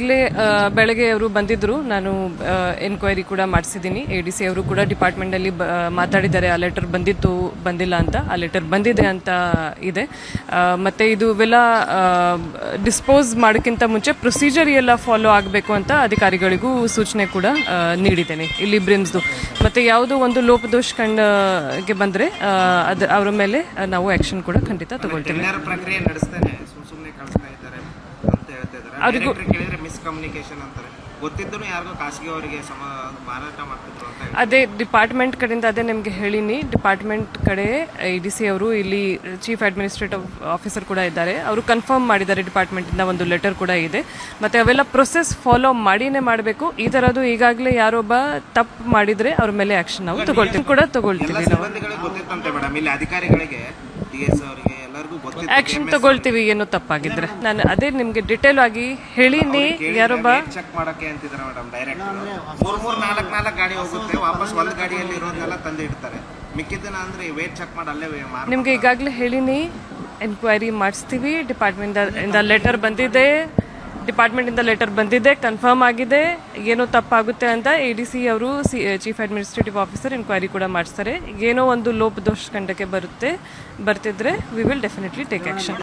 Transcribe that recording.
ಈಗಲೇ ಬೆಳಗ್ಗೆ ಅವರು ಬಂದಿದ್ರು. ನಾನು ಎನ್ಕ್ವೈರಿ ಕೂಡ ಮಾಡಿಸಿದ್ದೀನಿ. ADC ಅವರು ಕೂಡ ಡಿಪಾರ್ಟ್ಮೆಂಟಲ್ಲಿ ಮಾತಾಡಿದ್ದಾರೆ. ಆ ಲೆಟರ್ ಬಂದಿತ್ತು ಬಂದಿಲ್ಲ ಅಂತ. ಆ ಲೆಟರ್ ಬಂದಿದೆ ಅಂತ ಇದೆ. ಮತ್ತು ಇದು ಇವೆಲ್ಲ ಡಿಸ್ಪೋಸ್ ಮಾಡೋಕ್ಕಿಂತ ಮುಂಚೆ ಪ್ರೊಸೀಜರ್ ಎಲ್ಲ ಫಾಲೋ ಆಗಬೇಕು ಅಂತ ಅಧಿಕಾರಿಗಳಿಗೂ ಸೂಚನೆ ಕೂಡ ನೀಡಿದ್ದೇನೆ ಇಲ್ಲಿ ಬ್ರಿಮ್ಸ್ದು. ಮತ್ತು ಯಾವುದೋ ಒಂದು ಲೋಪದೋಷ ಕಂಡಿಗೆ ಬಂದರೆ ಅದು ಅವರ ಮೇಲೆ ನಾವು ಆ್ಯಕ್ಷನ್ ಕೂಡ ಖಂಡಿತ ತಗೊಳ್ತೀವಿ. ಅವರಿಗೂ ಮಿಸ್ಕಮ್ಯುನಿಕೇಶನ್ ಅಂತಾರೆ, ಗೊತ್ತಿದ್ದೂ ಯಾರಿಗೂ ಖಾಸಗಿ ಅವರಿಗೆ ಮಾರಾಟ ಮಾಡ್ತಿದ್ರು ಅಂತ. ಅದೇ ಡಿಪಾರ್ಟ್ಮೆಂಟ್ ಕಡೆಯಿಂದ ಅದೇ ನಿಮಗೆ ಹೇಳಿನಿ. ಡಿಪಾರ್ಟ್ಮೆಂಟ್ ಕಡೆ ADC ಅವರು ಇಲ್ಲಿ ಚೀಫ್ ಅಡ್ಮಿನಿಸ್ಟ್ರೇಟಿವ್ ಆಫೀಸರ್ ಕೂಡ ಇದ್ದಾರೆ. ಅವರು ಕನ್ಫರ್ಮ್ ಮಾಡಿದ್ದಾರೆ. ಡಿಪಾರ್ಟ್ಮೆಂಟಿಂದ ಒಂದು ಲೆಟರ್ ಕೂಡ ಇದೆ. ಮತ್ತು ಅವೆಲ್ಲ ಪ್ರೊಸೆಸ್ ಫಾಲೋ ಮಾಡಿನೇ ಮಾಡಬೇಕು. ಈ ಥರದ್ದು ಈಗಾಗಲೇ ಯಾರೊಬ್ಬ ತಪ್ಪು ಮಾಡಿದರೆ ಅವ್ರ ಮೇಲೆ ಆ್ಯಕ್ಷನ್ ನಾವು ತಗೊಳ್ತೀವಿ ಗೊತ್ತಿತ್ತಂತೆ ಮೇಡಮ್, ಇಲ್ಲಿ ಅಧಿಕಾರಿಗಳಿಗೆ TS ಅವರಿಗೆ ಆಕ್ಷನ್ ತಗೊಳ್ತೀವಿ ಏನೋ ತಪ್ಪಾಗಿದ್ರೆ. ನಾನು ಅದೇ ನಿಮ್ಗೆ ಡಿಟೇಲ್ ಆಗಿ ಹೇಳಿನಿ. ಯಾರೊಬ್ಬ ಚೆಕ್ ಮಾಡಕ್ಕೆ ಅಂತಿದ್ದಾರೆ ಮೇಡಮ್, ಡೈರೆಕ್ಟ್ 3-4 ಗಾಡಿ ಹೋಗುತ್ತೆ, ವಾಪಸ್ ಒಂದು ಗಾಡಿಯಲ್ಲಿ ಇರೋದನ್ನೆಲ್ಲ ತಂದು ಇಡ್ತಾರೆ. ಮಿಕ್ಕಿದ್ದನ್ನ ಅಂದ್ರೆ ವೇಟ್ ಚೆಕ್ ಮಾಡಿ ಅಲ್ಲೇ ನಿಮ್ಗೆ ಈಗಾಗಲೇ ಹೇಳಿನಿ. ಎನ್ಕ್ವೈರಿ ಮಾಡಿಸ್ತೀವಿ. ಡಿಪಾರ್ಟ್ಮೆಂಟ್ ಲೆಟರ್ ಬಂದಿದೆ. ಡಿಪಾರ್ಟ್ಮೆಂಟಿಂದ ಲೆಟರ್ ಬಂದಿದೆ, ಕನ್ಫರ್ಮ್ ಆಗಿದೆ. ಏನೋ ತಪ್ಪಾಗುತ್ತೆ ಅಂತ ADC ಅವರು ಚೀಫ್ ಅಡ್ಮಿನಿಸ್ಟ್ರೇಟಿವ್ ಆಫೀಸರ್ ಎನ್ಕ್ವೈರಿ ಕೂಡ ಮಾಡಿಸ್ತಾರೆ. ಏನೋ ಒಂದು ಲೋಪದೋಷ ಕಂಡಕ್ಕೆ ಬರ್ತಿದ್ರೆ we will definitely take action.